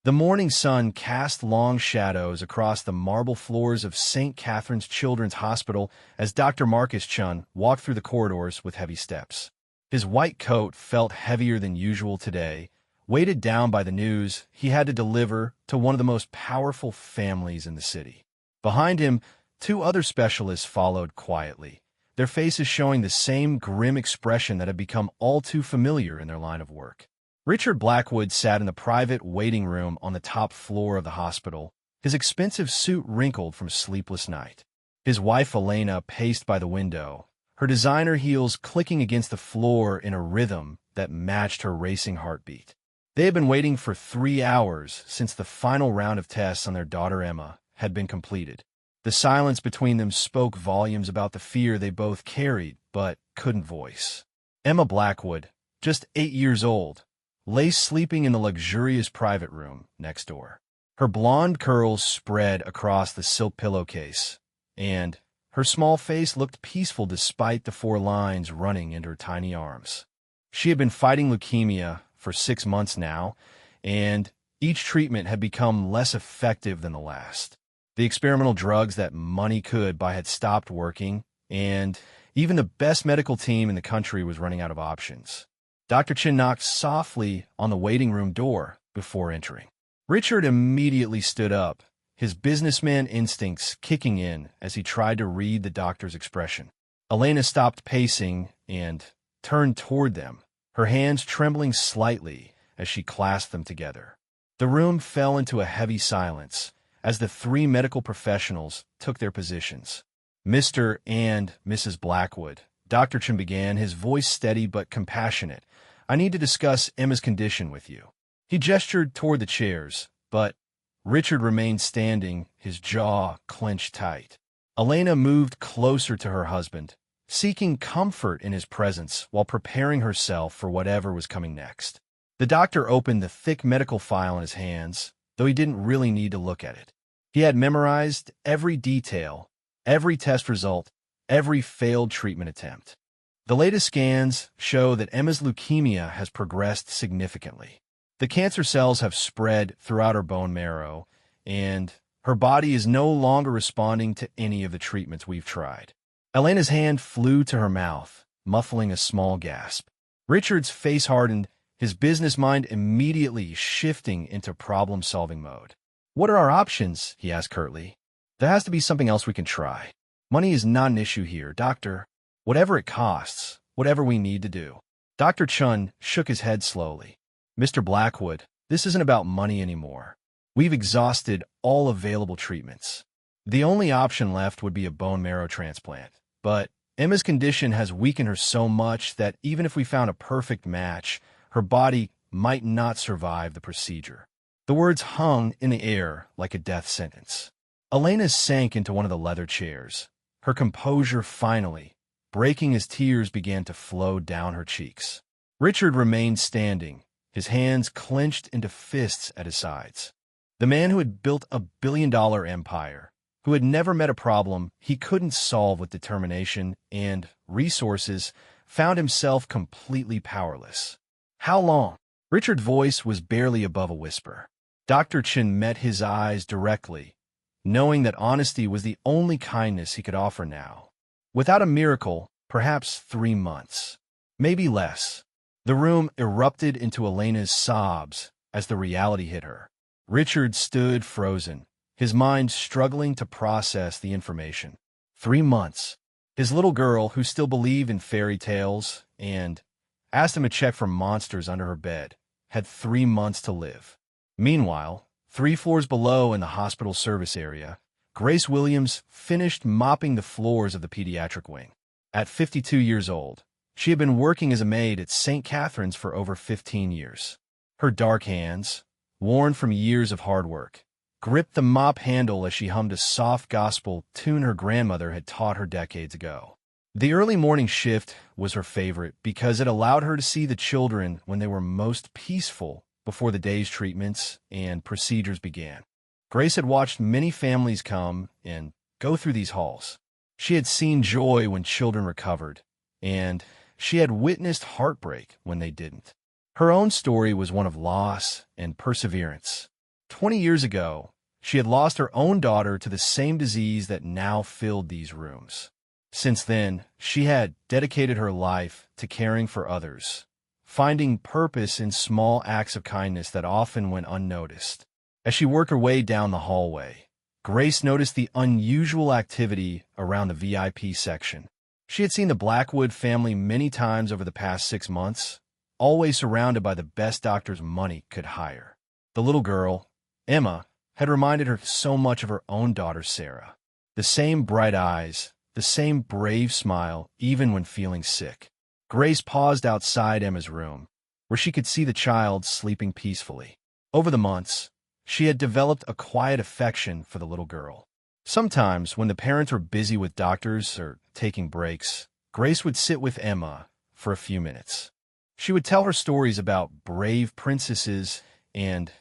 The morning sun cast long shadows across the marble floors of St. Catherine's Children's Hospital as Dr. Marcus Chun walked through the corridors with heavy steps. His white coat felt heavier than usual today, weighted down by the news he had to deliver to one of the most powerful families in the city. Behind him, two other specialists followed quietly, their faces showing the same grim expression that had become all too familiar in their line of work. Richard Blackwood sat in the private waiting room on the top floor of the hospital, his expensive suit wrinkled from a sleepless night. His wife Elena paced by the window, her designer heels clicking against the floor in a rhythm that matched her racing heartbeat. They had been waiting for 3 hours since the final round of tests on their daughter Emma had been completed. The silence between them spoke volumes about the fear they both carried but couldn't voice. Emma Blackwood, just 8 years old, lay sleeping in the luxurious private room next door. Her blonde curls spread across the silk pillowcase, and her small face looked peaceful despite the 4 lines running into her tiny arms. She had been fighting leukemia for 6 months now, and each treatment had become less effective than the last. The experimental drugs that money could buy had stopped working, and even the best medical team in the country was running out of options. Dr. Chin knocked softly on the waiting room door before entering. Richard immediately stood up, his businessman instincts kicking in as he tried to read the doctor's expression. Elena stopped pacing and turned toward them, her hands trembling slightly as she clasped them together. The room fell into a heavy silence as the 3 medical professionals took their positions. Mr. and Mrs. Blackwood, Dr. Chin began, his voice steady but compassionate. I need to discuss Emma's condition with you. He gestured toward the chairs, but Richard remained standing, his jaw clenched tight. Elena moved closer to her husband, seeking comfort in his presence while preparing herself for whatever was coming next. The doctor opened the thick medical file in his hands, though he didn't really need to look at it. He had memorized every detail, every test result, every failed treatment attempt. The latest scans show that Emma's leukemia has progressed significantly. The cancer cells have spread throughout her bone marrow, and her body is no longer responding to any of the treatments we've tried. Elena's hand flew to her mouth, muffling a small gasp. Richard's face hardened, his business mind immediately shifting into problem-solving mode. What are our options? He asked curtly. There has to be something else we can try. Money is not an issue here, doctor. Whatever it costs, whatever we need to do. Dr. Chun shook his head slowly. Mr. Blackwood, this isn't about money anymore. We've exhausted all available treatments. The only option left would be a bone marrow transplant. But Emma's condition has weakened her so much that even if we found a perfect match, her body might not survive the procedure. The words hung in the air like a death sentence. Elena sank into one of the leather chairs, her composure finally breaking as tears began to flow down her cheeks. Richard remained standing, his hands clenched into fists at his sides. The man who had built a billion-dollar empire, who had never met a problem he couldn't solve with determination and resources, found himself completely powerless. How long? Richard's voice was barely above a whisper. Dr. Chin met his eyes directly, knowing that honesty was the only kindness he could offer now. Without a miracle, perhaps 3 months, maybe less. The room erupted into Elena's sobs as the reality hit her. Richard stood frozen, his mind struggling to process the information. 3 months. His little girl, who still believed in fairy tales and asked him to check for monsters under her bed, had 3 months to live. Meanwhile, 3 floors below in the hospital service area, Grace Williams finished mopping the floors of the pediatric wing. At 52 years old, she had been working as a maid at St. Catherine's for over 15 years. Her dark hands, worn from years of hard work, gripped the mop handle as she hummed a soft gospel tune her grandmother had taught her decades ago. The early morning shift was her favorite because it allowed her to see the children when they were most peaceful before the day's treatments and procedures began. Grace had watched many families come and go through these halls. She had seen joy when children recovered, and she had witnessed heartbreak when they didn't. Her own story was one of loss and perseverance. 20 years ago, she had lost her own daughter to the same disease that now filled these rooms. Since then, she had dedicated her life to caring for others, finding purpose in small acts of kindness that often went unnoticed. As she worked her way down the hallway, Grace noticed the unusual activity around the VIP section. She had seen the Blackwood family many times over the past 6 months, always surrounded by the best doctors money could hire. The little girl, Emma, had reminded her so much of her own daughter, Sarah. The same bright eyes, the same brave smile, even when feeling sick. Grace paused outside Emma's room, where she could see the child sleeping peacefully. Over the months, she had developed a quiet affection for the little girl. Sometimes, when the parents were busy with doctors or taking breaks, Grace would sit with Emma for a few minutes. She would tell her stories about brave princesses and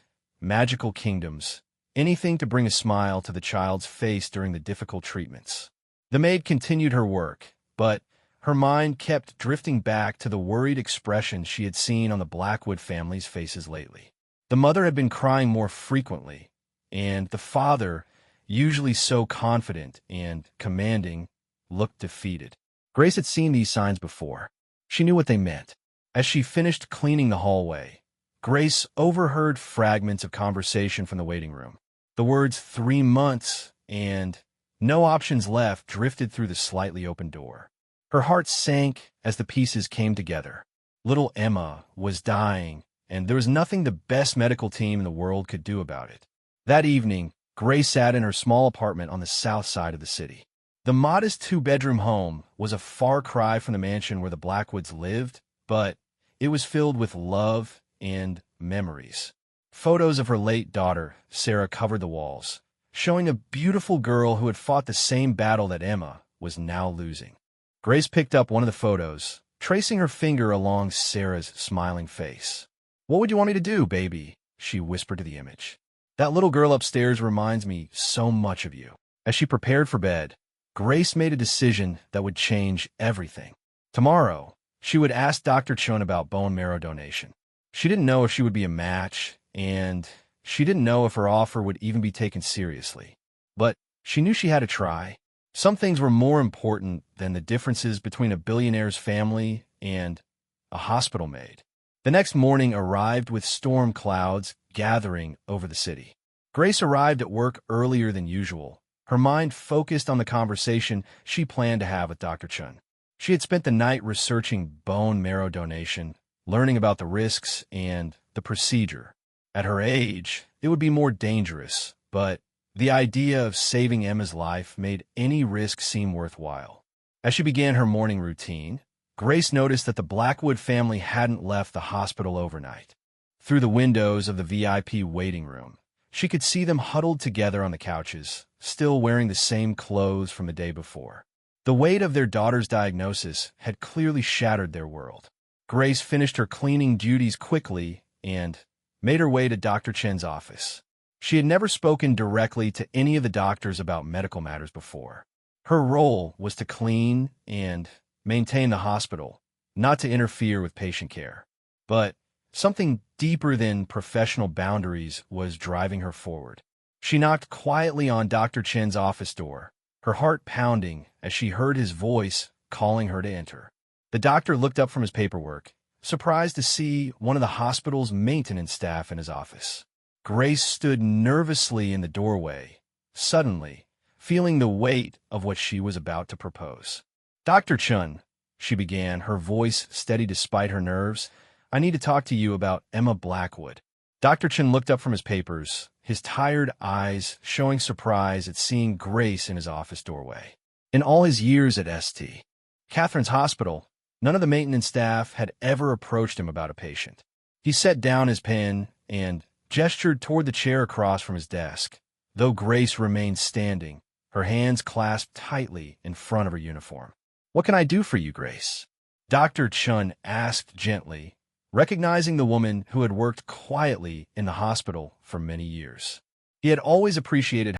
magical kingdoms, anything to bring a smile to the child's face during the difficult treatments. The maid continued her work, but her mind kept drifting back to the worried expression she had seen on the Blackwood family's faces lately. The mother had been crying more frequently, and the father, usually so confident and commanding, looked defeated. Grace had seen these signs before. She knew what they meant. As she finished cleaning the hallway, Grace overheard fragments of conversation from the waiting room. The words 3 months and no options left drifted through the slightly open door. Her heart sank as the pieces came together. Little Emma was dying, and there was nothing the best medical team in the world could do about it. That evening, Grace sat in her small apartment on the south side of the city. The modest 2-bedroom home was a far cry from the mansion where the Blackwoods lived, but it was filled with love and memories. Photos of her late daughter, Sarah, covered the walls, showing a beautiful girl who had fought the same battle that Emma was now losing. Grace picked up one of the photos, tracing her finger along Sarah's smiling face. "What would you want me to do, baby?" she whispered to the image. "That little girl upstairs reminds me so much of you." As she prepared for bed, Grace made a decision that would change everything. Tomorrow, she would ask Dr. Chun about bone marrow donation. She didn't know if she would be a match, and she didn't know if her offer would even be taken seriously. But she knew she had to try. Some things were more important than the differences between a billionaire's family and a hospital maid. The next morning arrived with storm clouds gathering over the city. Grace arrived at work earlier than usual, her mind focused on the conversation she planned to have with Dr. Chun. She had spent the night researching bone marrow donation, learning about the risks and the procedure. At her age, it would be more dangerous, but the idea of saving Emma's life made any risk seem worthwhile. As she began her morning routine, Grace noticed that the Blackwood family hadn't left the hospital overnight. Through the windows of the VIP waiting room, she could see them huddled together on the couches, still wearing the same clothes from the day before. The weight of their daughter's diagnosis had clearly shattered their world. Grace finished her cleaning duties quickly and made her way to Dr. Chen's office. She had never spoken directly to any of the doctors about medical matters before. Her role was to clean and maintain the hospital, not to interfere with patient care. But something deeper than professional boundaries was driving her forward. She knocked quietly on Dr. Chen's office door, her heart pounding as she heard his voice calling her to enter. The doctor looked up from his paperwork, surprised to see one of the hospital's maintenance staff in his office. Grace stood nervously in the doorway, suddenly feeling the weight of what she was about to propose. "Dr. Chun," she began, her voice steady despite her nerves, "I need to talk to you about Emma Blackwood." Dr. Chun looked up from his papers, his tired eyes showing surprise at seeing Grace in his office doorway. In all his years at St. Catherine's Hospital, none of the maintenance staff had ever approached him about a patient. He set down his pen and gestured toward the chair across from his desk, though Grace remained standing, her hands clasped tightly in front of her uniform. "What can I do for you, Grace?" Dr. Chun asked gently, recognizing the woman who had worked quietly in the hospital for many years. He had always appreciated